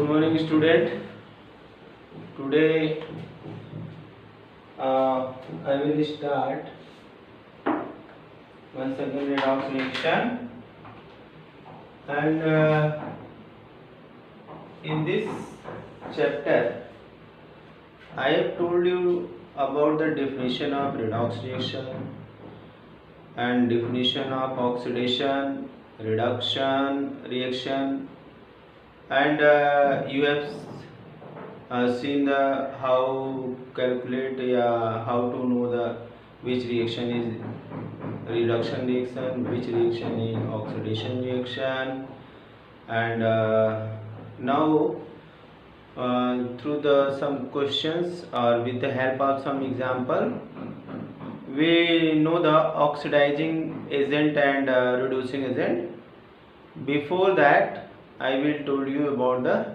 Good morning, student. Today I will start once again redox reaction, and in this chapter I have told you about the definition of redox reaction and definition of oxidation, reduction reaction, and you have seen the how calculate how to know the which reaction is reduction reaction, which reaction is oxidation reaction, and now through the some questions or with the help of some example we know the oxidizing agent and reducing agent. Before that I will told you about the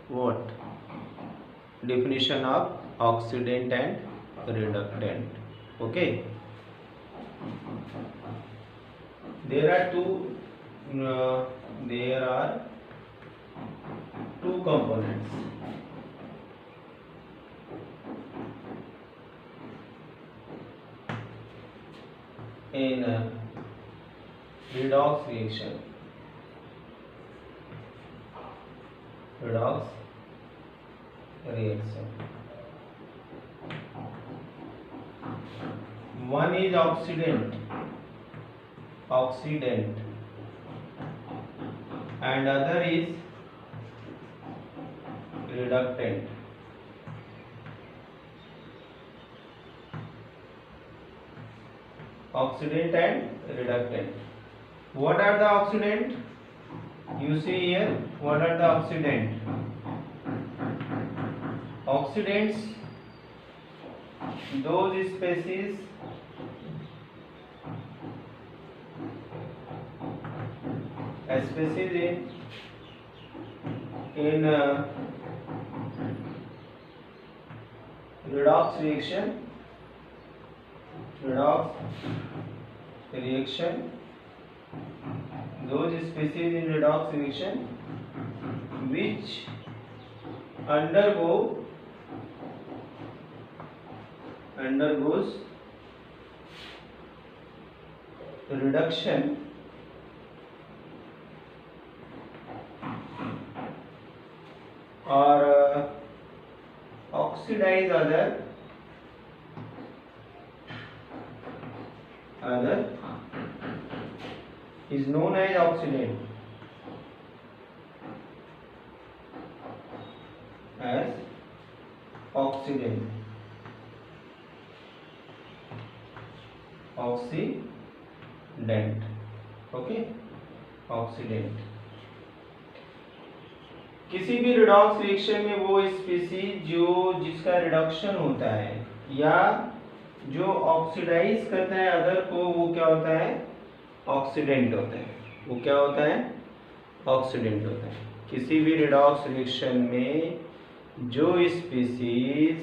what definition of oxidant and reductant. Okay, there are two components in redox reaction. One is oxidant, and other is reductant. Oxidant and reductant. What are the oxidant? You see here, what are the oxidant? Oxidants, those species in redox reaction, those species in redox reaction which undergoes reduction or oxidize other is known as oxidant. Oxidant. Okay, oxidant. किसी भी redox reaction में वो species जिसका reduction होता है या जो oxidise करता है अदर को, वो क्या होता है? ऑक्सीडेंट होता है। वो क्या होता है? ऑक्सीडेंट होता है। किसी भी रिडॉक्स रिएक्शन में जो स्पीसीज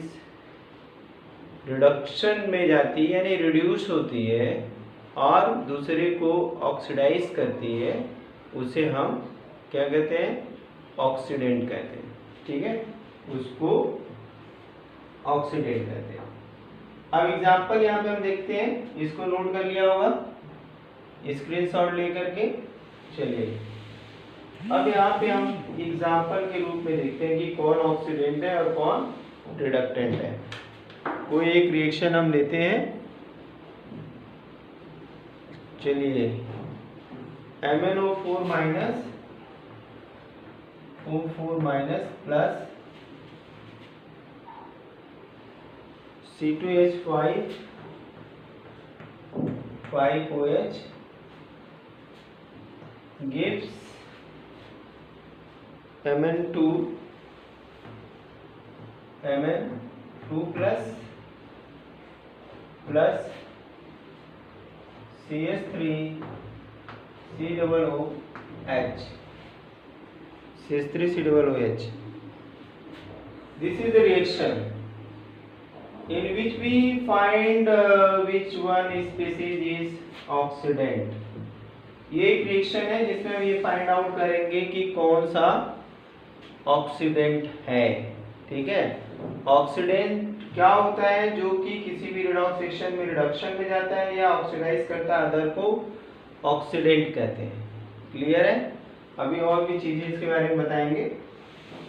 रिडक्शन में जाती है यानी रिड्यूस होती है और दूसरे को ऑक्सीडाइज करती है, उसे हम क्या कहते हैं? ऑक्सीडेंट कहते हैं। ठीक है, उसको ऑक्सीडेंट कहते हैं। अब एग्जांपल यहाँ पे हम देखते हैं, इसको नोट कर लिया होगा स्क्रीनशॉट लेकर के। चलिए अब यहाँ पे हम एग्जांपल के रूप में देखते हैं कि कौन ऑक्सीडेंट है और कौन रिडक्टेंट है। कोई एक रिएक्शन हम लेते हैं। चलिए MnO4 minus O4 minus plus C2H5 5OH gives Mn2 plus CH3 COOH. CH3COOH. This is the reaction in which we find which one species is oxidant. ये एक रिएक्शन है जिसमें हम ये फाइंड आउट करेंगे कि कौन सा ऑक्सीडेंट है। ठीक है, ऑक्सीडेंट क्या होता है? जो कि किसी भी रेडॉक्स रिएक्शन में रिडक्शन में जाता है या ऑक्सीडाइज करता है अदर को ऑक्सीडेंट कहते हैं। क्लियर है? अभी और भी चीजें इसके बारे में बताएंगे।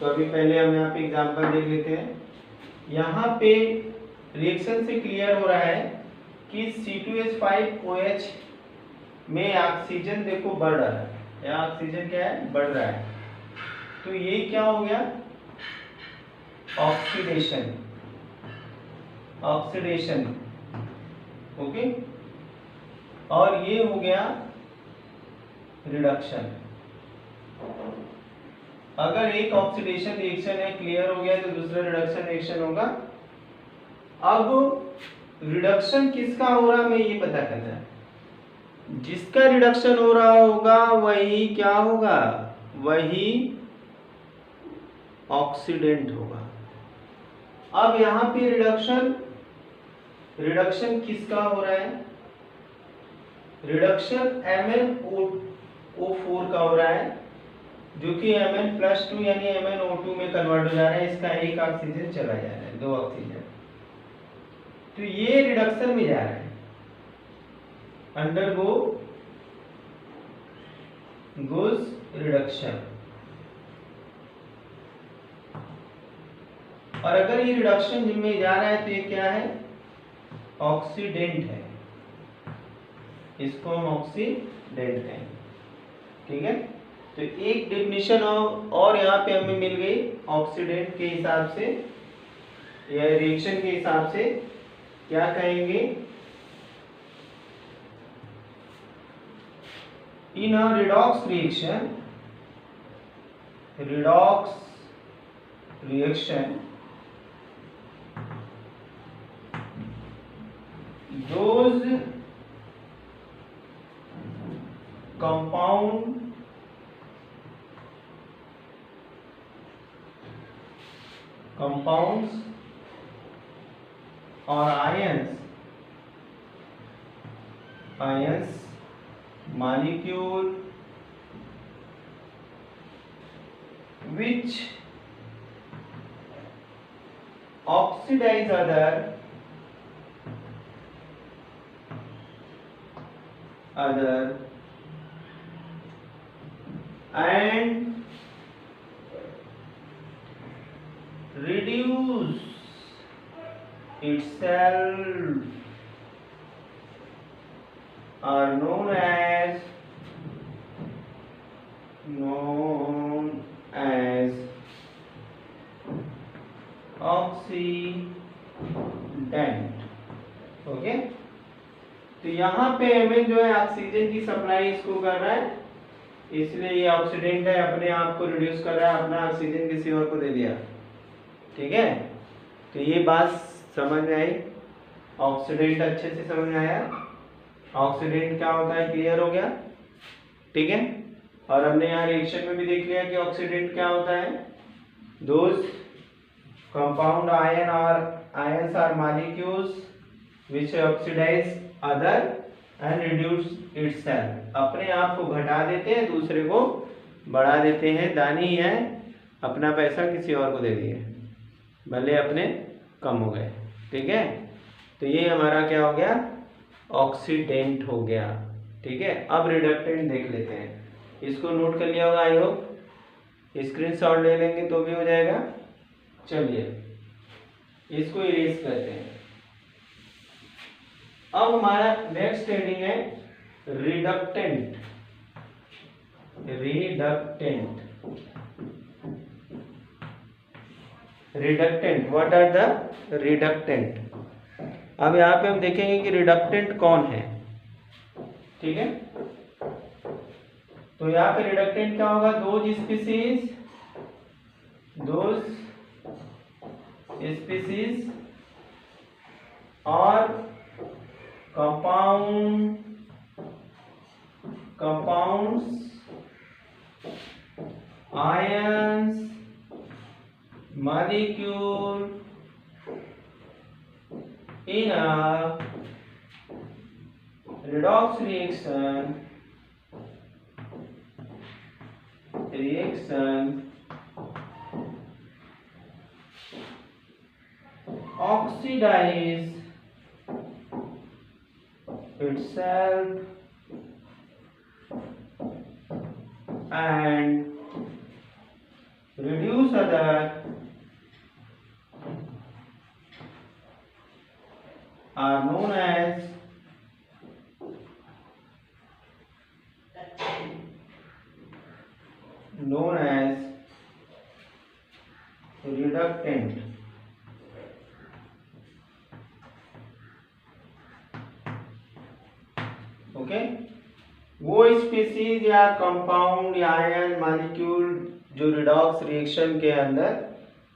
तो अभी पहले हम यहाँ पे एग्जांपल देख लेते हैं। यहाँ पे रिएक्शन से क्लियर हो रहा है कि C2H5OH में ऑक्सीजन देखो बढ़ रहा है, या ऑक्सीजन क्या है? बढ़ रहा है। तो ये क्या हो गया? ऑक्सीडेशन। Oxidation, okay. और ये हो गया रिडक्शन। अगर एक ऑक्सीडेशन रिएक्शन है क्लियर हो गया तो दूसरा रिडक्शन रिएक्शन होगा। अब रिडक्शन किसका हो रहा मैं ये पता करना है। जिसका रिडक्शन हो रहा होगा वही क्या होगा? वही ऑक्सीडेंट होगा। अब यहाँ पे रिडक्शन किसका हो रहा है? रिडक्शन MnO4 का हो रहा है, जो कि Mn+2 यानी MnO2 में कन्वर्ट हो जा रहा है। इसका एक ऑक्सीजन चला जा रहा है, 2 ऑक्सीजन। तो ये रिडक्शन में जा रहा है, गोज रिडक्शन। और अगर ये रिडक्शन में जा रहा है तो ये क्या है? ऑक्सीडेंट है। इसको हम ऑक्सीडेंट कहेंगे। ठीक है, तो एक डेफिनेशन और यहाँ पे हमें मिल गई ऑक्सीडेंट के हिसाब से या रिएक्शन के हिसाब से। क्या कहेंगे? इन अ redox reaction those compounds or ions molecule which oxidize other and reduce itself are known as oxidant. Okay, तो यहाँ पे Mn जो है ऑक्सीजन की सप्लाई इसको कर रहा है, इसलिए ये ऑक्सीडेंट है। अपने आप को रिड्यूस कर रहा है, अपना ऑक्सीजन किसी और को दे दिया। ठीक है, तो ये बात समझ में आई। ऑक्सीडेंट अच्छे से समझ में आया। ऑक्सीडेंट क्या होता है क्लियर हो गया। ठीक है, और हमने यहाँ रिएक्शन में भी देख लिया कि ऑक्सीडेंट क्या होता है। Those compound ions are molecules which oxidize other and reduce itself। अपने आप को घटा देते हैं, दूसरे को बढ़ा देते हैं। दानी है, अपना पैसा किसी और को दे दिए, भले अपने कम हो गए। ठीक है, तो ये हमारा क्या हो गया? ऑक्सीडेंट हो गया। ठीक है, अब रिडक्टेंट देख लेते हैं। इसको नोट कर लिया होगा आई होप, स्क्रीनशॉट ले लेंगे तो भी हो जाएगा। चलिए इसको इरेज करते हैं। अब हमारा नेक्स्ट हेडिंग है reductant. Reductant, what are the reductant? अब यहाँ पे हम देखेंगे कि रिडक्टेंट कौन है। ठीक है, तो यहाँ पे रिडक्टेंट क्या होगा? दोज स्पीसीज और compounds ions molecule in a redox reaction oxidize itself and reduce other are known as reductant. Okay, वो स्पीसीज या कंपाउंड या आयन मॉलिक्यूल जो रिडॉक्स रिएक्शन के अंदर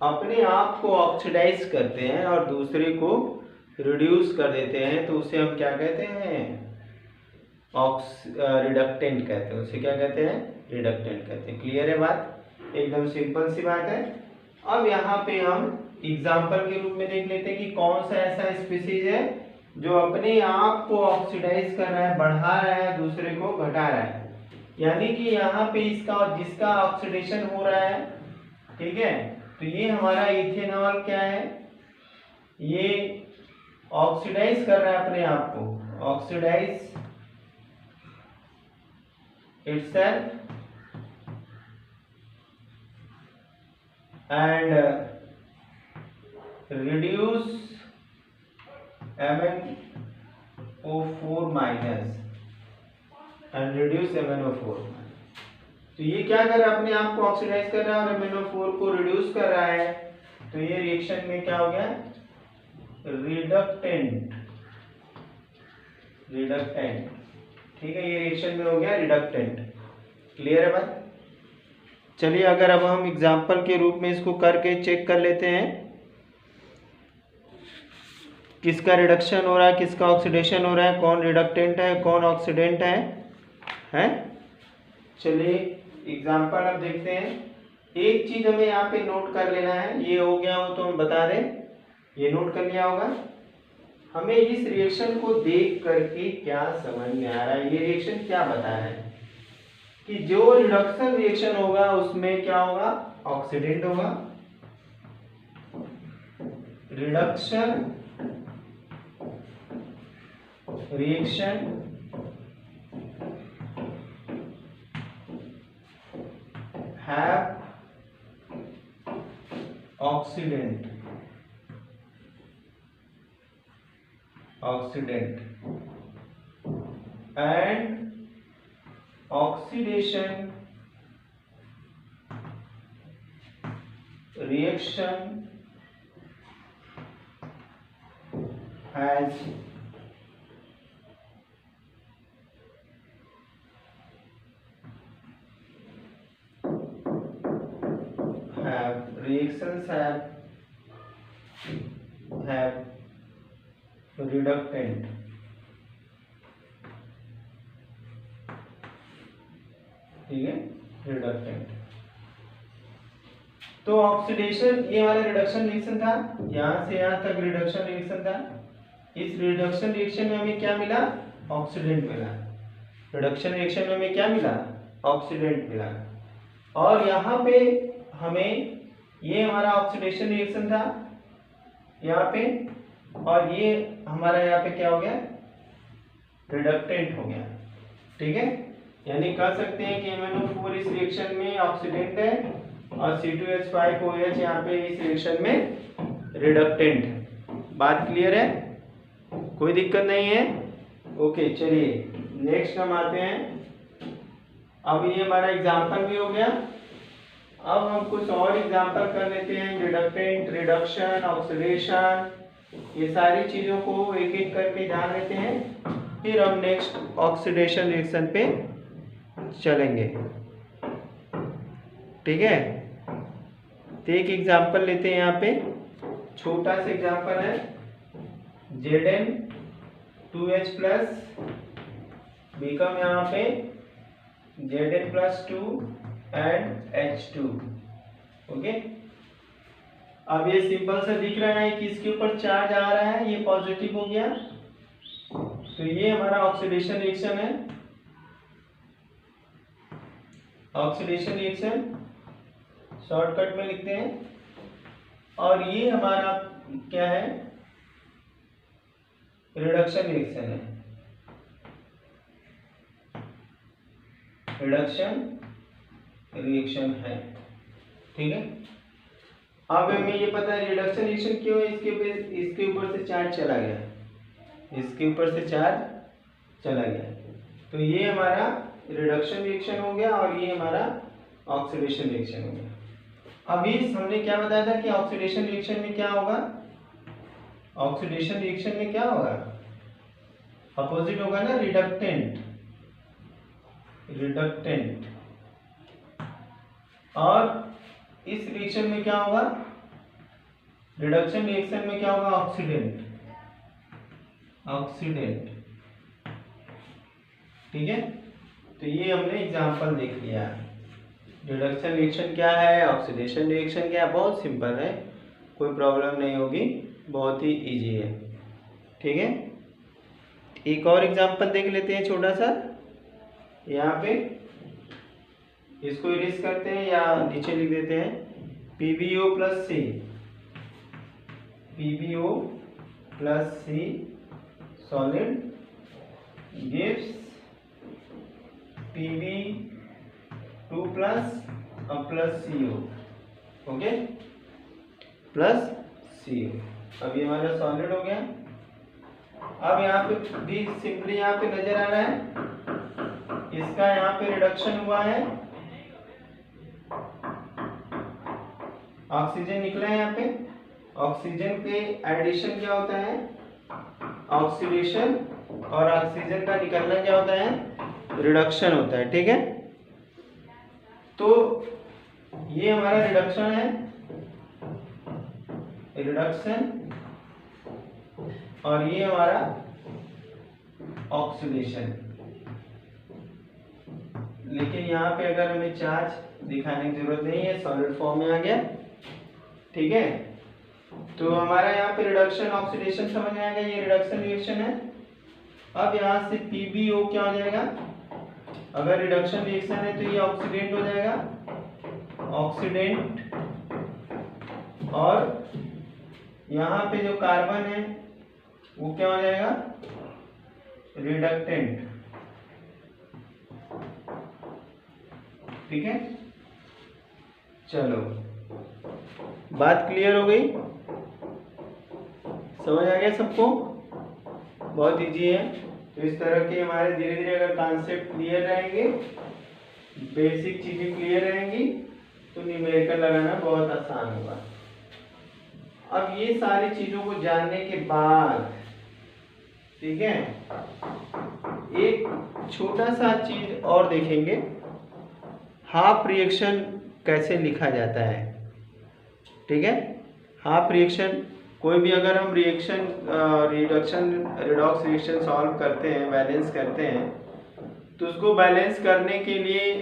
अपने आप को ऑक्सीडाइज करते हैं और दूसरे को रिड्यूस कर देते हैं, तो उसे हम क्या कहते हैं? रिडक्टेंट कहते हैं। उसे क्या कहते हैं? रिडक्टेंट कहते हैं। क्लियर है बात? एकदम सिंपल सी बात है। अब यहाँ पे हम एग्जाम्पल के रूप में देख लेते हैं कि कौन सा ऐसा स्पीसीज है जो अपने आप को ऑक्सीडाइज कर रहा है, बढ़ा रहा है, दूसरे को घटा रहा है। यानी कि यहाँ पे इसका जिसका ऑक्सीडेशन हो रहा है, ठीक है, तो ये हमारा इथेनॉल क्या है? ये ऑक्सीडाइज कर रहा है अपने आप को, oxidise itself and reduce MnO4 minus and reduce MnO4। तो ये क्या कर रहा है? अपने आप को ऑक्सीडाइज कर रहा है और MnO4 को रिड्यूस कर रहा है। तो ये रिएक्शन में क्या हो गया? रिडक्टेंट। रिडक्टेंट, ठीक है, ये रिएक्शन में हो गया रिडक्टेंट। क्लियर है बात? चलिए अगर अब हम एग्जाम्पल के रूप में इसको करके चेक कर लेते हैं, किसका रिडक्शन हो रहा है, किसका ऑक्सीडेशन हो रहा है, कौन रिडक्टेंट है, कौन ऑक्सीडेंट है, हैं? चलिए एग्जाम्पल अब देखते हैं। एक चीज हमें यहाँ पे नोट कर लेना है, ये हो गया हो तो हम बता दें, ये नोट कर लिया होगा। हमें इस रिएक्शन को देख करके क्या समझ में आ रहा है? ये रिएक्शन क्या बता रहा है कि जो रिडक्शन रिएक्शन होगा उसमें क्या होगा? ऑक्सीडेंट होगा। Reduction reaction have oxidant and oxidation reaction has reductant. ठीक है, रिडक्टेंट। तो ऑक्सीडेशन, ये हमारा रिडक्शन रिएक्शन था, यहां से यहां तक रिडक्शन रिएक्शन था। इस रिडक्शन रिएक्शन में हमें क्या मिला? ऑक्सीडेंट मिला। रिडक्शन रिएक्शन में हमें क्या मिला? ऑक्सीडेंट मिला। और यहाँ पे हमें, ये हमारा ऑक्सीडेशन रिएक्शन था यहाँ पे, और ये हमारा यहाँ पे क्या हो गया? रिडक्टेंट हो गया। ठीक है, यानी कह सकते हैं कि MnO4 इस रिएक्शन में ऑक्सीडेंट है और C2H5OH यहाँ पे इस रिएक्शन में रिडक्टेंट है। बात क्लियर है? कोई दिक्कत नहीं है? ओके, चलिए नेक्स्ट हम आते हैं। अब ये हमारा एग्जाम्पल भी हो गया। अब हम कुछ और एग्जाम्पल कर लेते हैं। रिडक्टेंट, रिडक्शन, ऑक्सीडेशन, ये सारी चीजों को एक एक करके जान लेते हैं, फिर हम नेक्स्ट ऑक्सीडेशन रिएक्शन पे चलेंगे। ठीक है, तो एक एग्जाम्पल लेते हैं। यहाँ पे छोटा सा एग्जाम्पल है, Zn2H+ बिकम यहाँ पे Zn+2 and H2। ओके, अब ये सिंपल सा दिख रहा है कि इसके ऊपर चार्ज आ रहा है, ये पॉजिटिव हो गया, तो ये हमारा ऑक्सीडेशन रिएक्शन है। ऑक्सीडेशन रिएक्शन शॉर्टकट में लिखते हैं, और ये हमारा क्या है, रिडक्शन रिएक्शन है, रिडक्शन रिएक्शन है। ठीक है, अब हमें ये पता है रिडक्शन रिएक्शन क्यों है, इसके ऊपर से चार्ज चला गया, इसके ऊपर से चार्ज चला गया, तो ये हमारा रिडक्शन रिएक्शन हो गया और ये हमारा ऑक्सीडेशन रिएक्शन हो गया। अभी हमने क्या बताया था कि ऑक्सीडेशन रिएक्शन में क्या होगा, ऑक्सीडेशन रिएक्शन में क्या होगा, अपोजिट होगा ना, रिडक्टेंट, रिडक्टेंट। और इस रिएक्शन में क्या होगा, रिडक्शन रिएक्शन में क्या होगा, ऑक्सीडेंट, ऑक्सीडेंट। ठीक है, तो ये हमने एग्जांपल देख लिया। रिडक्शन रिएक्शन क्या है, ऑक्सीडेशन रिएक्शन क्या है, बहुत सिंपल है, कोई प्रॉब्लम नहीं होगी, बहुत ही इजी है। ठीक है, एक और एग्जांपल देख लेते हैं छोटा सा, यहाँ पे इसको इरेज करते हैं या नीचे लिख देते हैं, PbO plus C, PbO plus C solid gives Pb2 plus CO, okay, plus CO। अब ये हमारा सॉलिड हो गया। अब यहाँ पे भी सिंपली यहाँ पे नजर आ रहा है, इसका यहाँ पे रिडक्शन हुआ है, ऑक्सीजन निकला है यहाँ पे, ऑक्सीजन पे एडिशन क्या होता है, ऑक्सीडेशन, और ऑक्सीजन का निकलना क्या होता है, रिडक्शन होता है। ठीक है, तो ये हमारा रिडक्शन है, रिडक्शन, और ये हमारा ऑक्सीडेशन। लेकिन यहाँ पे अगर हमें चार्ज दिखाने की जरूरत नहीं है, सॉलिड फॉर्म में आ गया। ठीक है, तो हमारा यहाँ पे रिडक्शन ऑक्सीडेशन समझ में आ गया, ये रिडक्शन रिएक्शन है। अब यहाँ से PbO क्या हो जाएगा, अगर रिडक्शन रिएक्शन है तो ये ऑक्सीडेंट हो जाएगा, ऑक्सीडेंट, और यहाँ पे जो कार्बन है वो क्या हो जाएगा, रिडक्टेंट। ठीक है, चलो बात क्लियर हो गई, समझ आ गया सबको, बहुत इजी है। तो इस तरह के हमारे धीरे धीरे अगर कॉन्सेप्ट क्लियर रहेंगे, बेसिक चीजें क्लियर रहेंगी, तो न्यूमेरिकल लगाना बहुत आसान होगा। अब ये सारी चीजों को जानने के बाद, ठीक है, एक छोटा सा चीज और देखेंगे, हाफ रिएक्शन कैसे लिखा जाता है। ठीक है, हाफ रिएक्शन, कोई भी अगर हम reaction reduction redox reaction solve करते हैं, बैलेंस करते हैं, तो उसको बैलेंस करने के लिए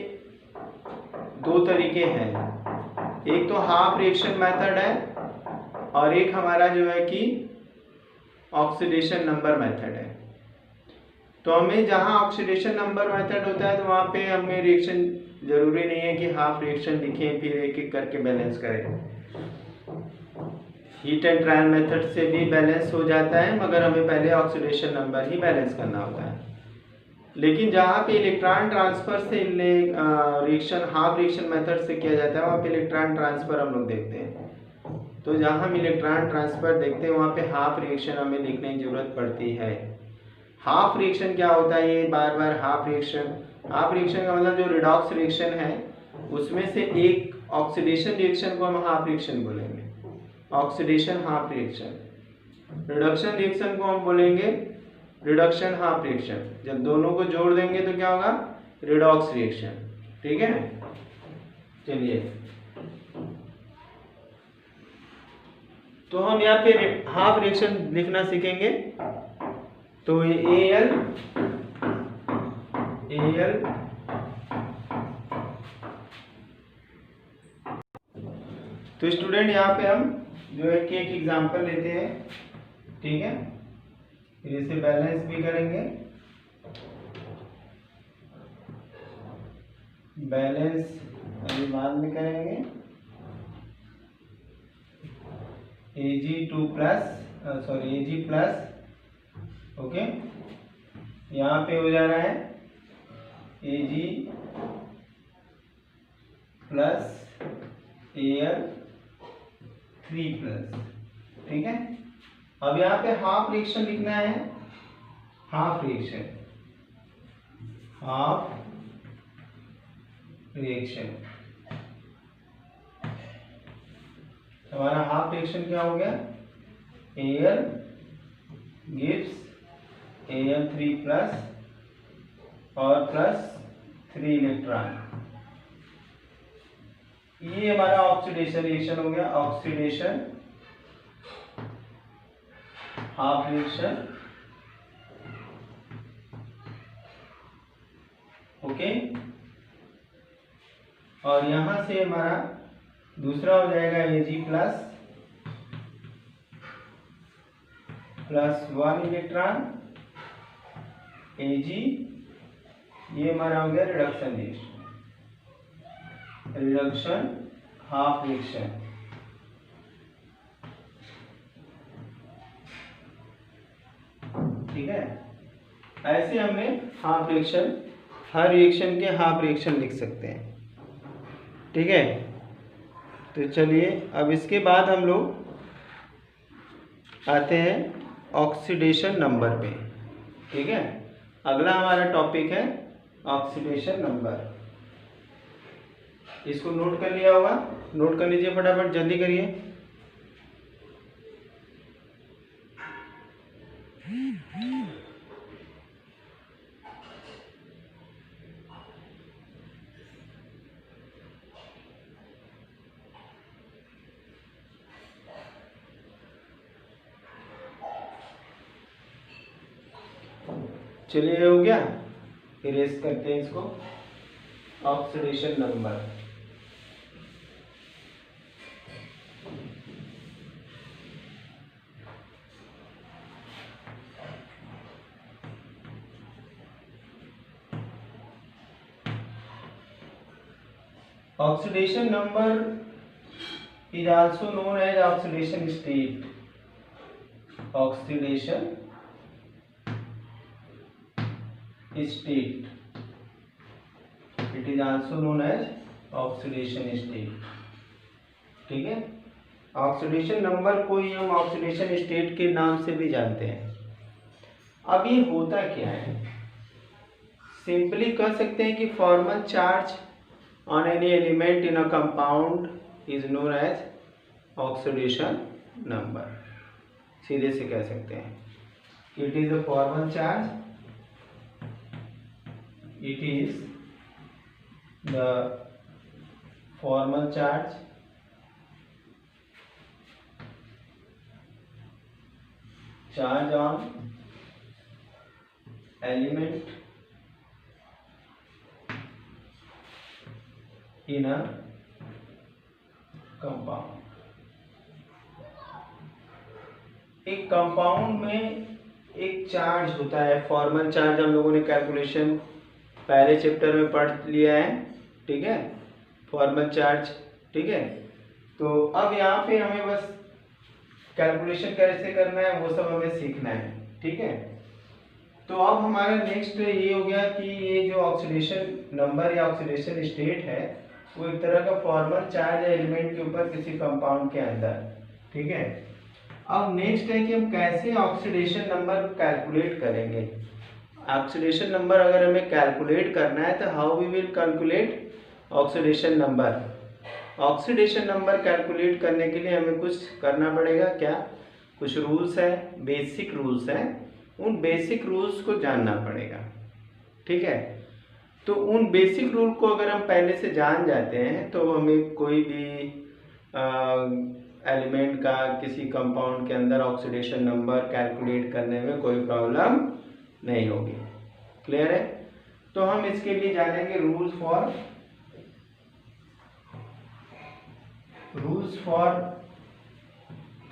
दो तरीके हैं, एक तो हाफ रिएक्शन मेथड है और एक हमारा जो है कि ऑक्सीडेशन नंबर मेथड है। तो हमें जहाँ ऑक्सीडेशन नंबर मेथड होता है तो वहाँ पे हमें रिएक्शन जरूरी नहीं है कि हाफ रिएक्शन लिखें फिर एक एक करके बैलेंस करें। हीट एंड ट्रायल मेथड से भी बैलेंस हो जाता है, मगर हमें पहले ऑक्सीडेशन नंबर ही बैलेंस करना होता है। लेकिन जहाँ पे इलेक्ट्रॉन ट्रांसफर से रिएक्शन हाफ रिएक्शन मेथड से किया जाता है, वहाँ पे इलेक्ट्रॉन ट्रांसफर हम लोग देखते हैं। तो जहाँ हम इलेक्ट्रॉन ट्रांसफर देखते हैं वहाँ पे हाफ रिएक्शन हमें लिखने की जरूरत पड़ती है। हाफ रिएक्शन क्या होता है, ये बार बार हाफ रिएक्शन का मतलब जो रिडॉक्स रिएक्शन है उसमें से एक ऑक्सीडेशन रिएक्शन को हम हाफ रिएक्शन बोलेंगे, oxidation half reaction. Reduction reaction को हम बोलेंगे रिडक्शन हाफ रिएक्शन। जब दोनों को जोड़ देंगे तो क्या होगा, रिडॉक्स रिएक्शन। ठीक है, चलिए तो हम यहाँ पे हाफ रिएक्शन लिखना सीखेंगे। तो ये AL तो स्टूडेंट यहाँ पे हम जो है कि एक एग्जांपल लेते हैं। ठीक है, फिर इसे बैलेंस भी करेंगे, बैलेंस अभी बाद में करेंगे। Ag प्लस, ओके, यहाँ पे हो जा रहा है Ag प्लस Al3 प्लस, ठीक है। अब यहाँ पे हाफ रिएक्शन लिखना है, हाफ रिएक्शन हमारा हाफ रिएक्शन क्या हो गया, Al गिव्स Al3 प्लस और प्लस 3 इलेक्ट्रॉन। ये हमारा ऑक्सीडेशन रिएक्शन हो गया, ऑक्सीडेशन हाफ रिएक्शन, ओके। और यहां से हमारा दूसरा हो जाएगा Ag प्लस 1 इलेक्ट्रॉन Ag, ये हमारा हो गया रिडक्शन हाफ रिएक्शन, ठीक है। ऐसे हमने हाफ रिएक्शन, हर रिएक्शन के हाफ रिएक्शन लिख सकते हैं, ठीक है। तो चलिए अब इसके बाद हम लोग आते हैं ऑक्सीडेशन नंबर पे, ठीक है। अगला हमारा टॉपिक है ऑक्सीडेशन नंबर। इसको नोट कर लिया होगा, नोट कर लीजिए फटाफट, जल्दी करिए। चलिए हो गया, इरेज करते हैं इसको। Oxidation number, oxidation number is also known as oxidation state. Oxidation state, it is also known as oxidation state, ठीक है। ऑक्सीडेशन नंबर को ही हम ऑक्सीडेशन स्टेट के नाम से भी जानते हैं। अब ये होता क्या है, सिंपली कह सकते हैं कि formal charge on any element in a compound is known as oxidation number। सीधे से कह सकते हैं it is a formal charge, it is the formal charge on element in a compound। एक कंपाउंड में एक चार्ज होता है, फॉर्मल चार्ज हम लोगों ने कैलकुलेशन पहले चैप्टर में पढ़ लिया है, ठीक है, फॉर्मल चार्ज, ठीक है। तो अब यहाँ पे हमें बस कैलकुलेशन कैसे करना है वो सब हमें सीखना है, ठीक है। तो अब हमारा नेक्स्ट ये हो गया कि ये जो ऑक्सीडेशन नंबर या ऑक्सीडेशन स्टेट है वो एक तरह का फॉर्मल चार्ज है एलिमेंट के ऊपर किसी कंपाउंड के अंदर, ठीक है। अब नेक्स्ट है कि हम कैसे ऑक्सीडेशन नंबर कैलकुलेट करेंगे। ऑक्सीडेशन नंबर अगर हमें कैलकुलेट करना है तो how we will calculate oxidation number. Oxidation number calculate करने के लिए हमें कुछ करना पड़ेगा, क्या, कुछ रूल्स है, बेसिक रूल्स हैं, उन बेसिक रूल्स को जानना पड़ेगा, ठीक है। तो उन बेसिक रूल को अगर हम पहले से जान जाते हैं तो हमें कोई भी एलिमेंट का किसी कंपाउंड के अंदर ऑक्सीडेशन नंबर कैलकुलेट करने में कोई प्रॉब्लम नहीं होगी। क्लियर है। तो हम इसके लिए जानेंगे rules for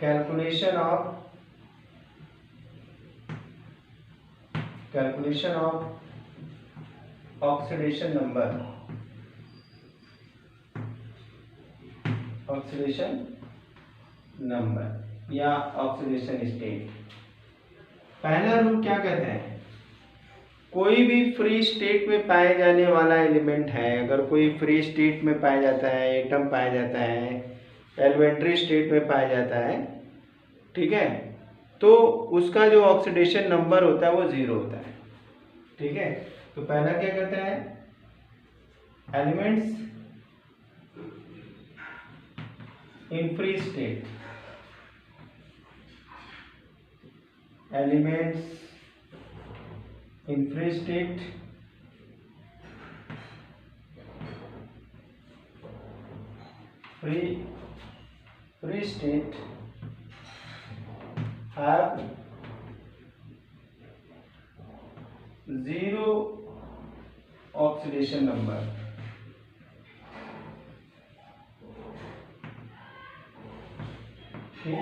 calculation of oxidation number. या ऑक्सीडेशन स्टेट। पहला रूल क्या कहता है, कोई भी फ्री स्टेट में पाए जाने वाला एलिमेंट है, अगर कोई फ्री स्टेट में पाया जाता है, एटम पाया जाता है, एलिमेंट्री स्टेट में पाया जाता है, ठीक है, तो उसका जो ऑक्सीडेशन नंबर होता है वो 0 होता है। ठीक है, तो पहला क्या कहता है, elements in free state, elements in free state free state have 0 oxidation number। ठीक,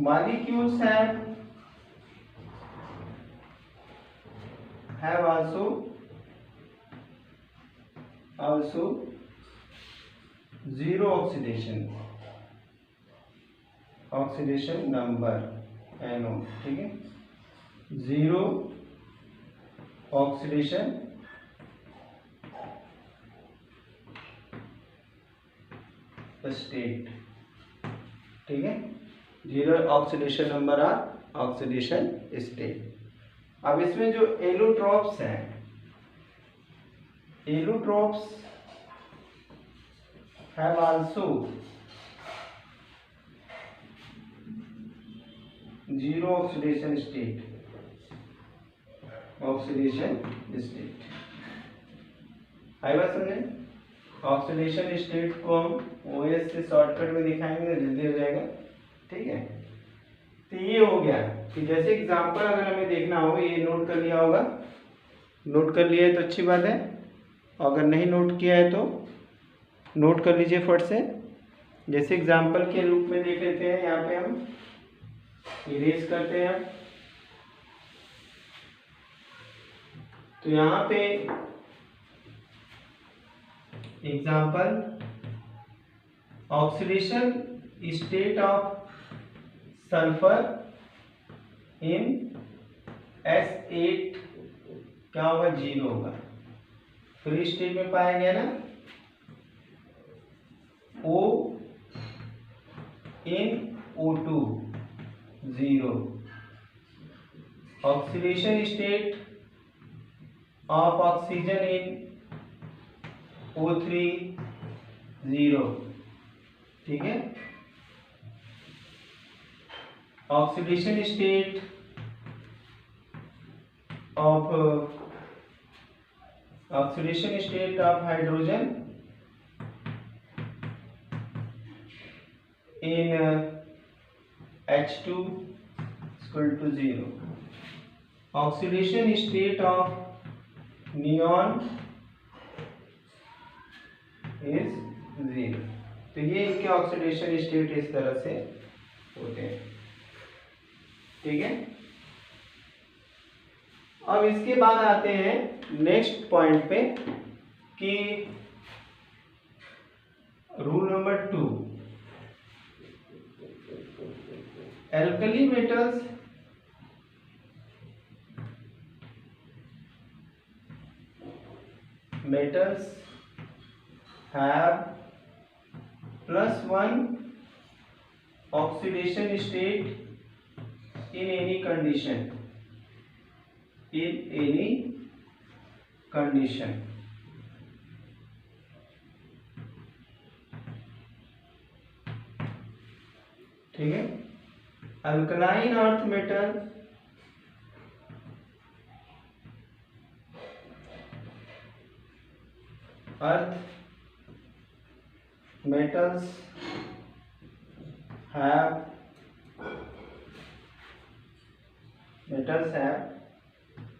molecules have also 0 oxidation number NO। ठीक है, 0 oxidation state। ठीक है, 0 ऑक्सीडेशन नंबर और ऑक्सीडेशन स्टेट। अब इसमें जो एलोट्रॉप्स हैं, allotropes have also 0 oxidation state, oxidation state. आई बात समझे, ऑक्सीडेशन स्टेट को हम OS से शॉर्टकट में दिखाएंगे, जल्दी हो जाएगा। ठीक है, तो ये हो गया कि जैसे एग्जांपल अगर हमें देखना हो, ये नोट कर लिया होगा, नोट कर लिया है तो अच्छी बात है, अगर नहीं नोट किया है तो नोट कर लीजिए फट से। जैसे एग्जांपल के रूप में देख लेते हैं, यहाँ पे हम इरेज करते हैं, तो यहाँ पे example, oxidation state of sulphur in S8 क्या होगा, 0 होगा। फ्री स्टेट में पाया गया ना, O in O2 0, oxidation state of oxygen in O3 0। ठीक है, oxidation state of hydrogen in H2 = 0, oxidation state of neon is 0। तो ये इनके ऑक्सीडेशन स्टेट इस तरह से होते हैं। ठीक है, अब इसके बाद आते हैं नेक्स्ट पॉइंट पे कि rule number 2, alkali metals have +1 oxidation state in any condition, ठीक है, alkaline earth metal metals have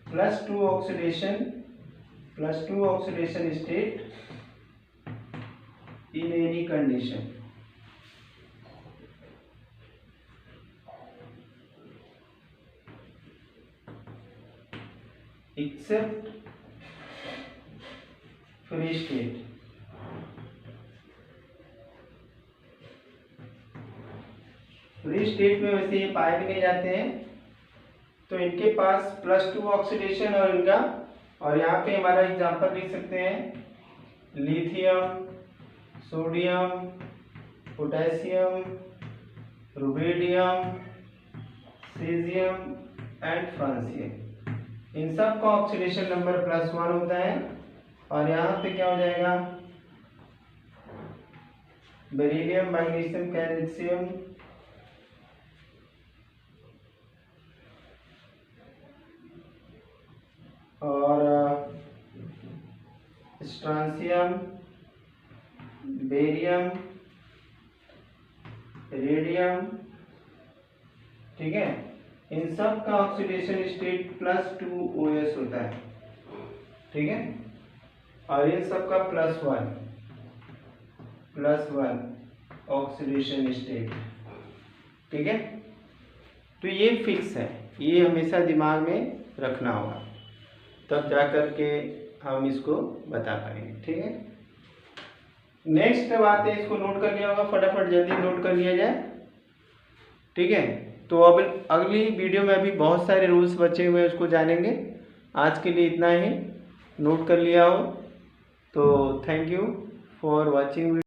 +2 oxidation state in any condition, except free state। तो इस स्टेट में वैसे ये पाए भी नहीं जाते हैं, तो इनके पास +2 ऑक्सीडेशन और इनका, और यहाँ पे हमारा एग्जांपल लिख सकते हैं lithium, sodium, potassium, rubidium, caesium and francium. इन सब का ऑक्सीडेशन नंबर +1 होता है। और यहाँ पे क्या हो जाएगा, बेरिलियम, मैग्नीशियम, कैल्शियम, और स्ट्रांसियम, बेरियम, रेडियम, ठीक है। इन सब का ऑक्सीडेशन स्टेट +2 OS होता है, ठीक है। और इन सब का +1 ऑक्सीडेशन स्टेट, ठीक है। तो ये फिक्स है, ये हमेशा दिमाग में रखना होगा, तब जा कर के हम इसको बता पाएंगे, ठीक है। नेक्स्ट बात है, इसको नोट कर लिया होगा, फटाफट जल्दी नोट कर लिया जाए, ठीक है। तो अब अगली वीडियो में अभी बहुत सारे रूल्स बचे हुए हैं, उसको जानेंगे। आज के लिए इतना ही, नोट कर लिया हो तो थैंक यू फॉर वॉचिंग।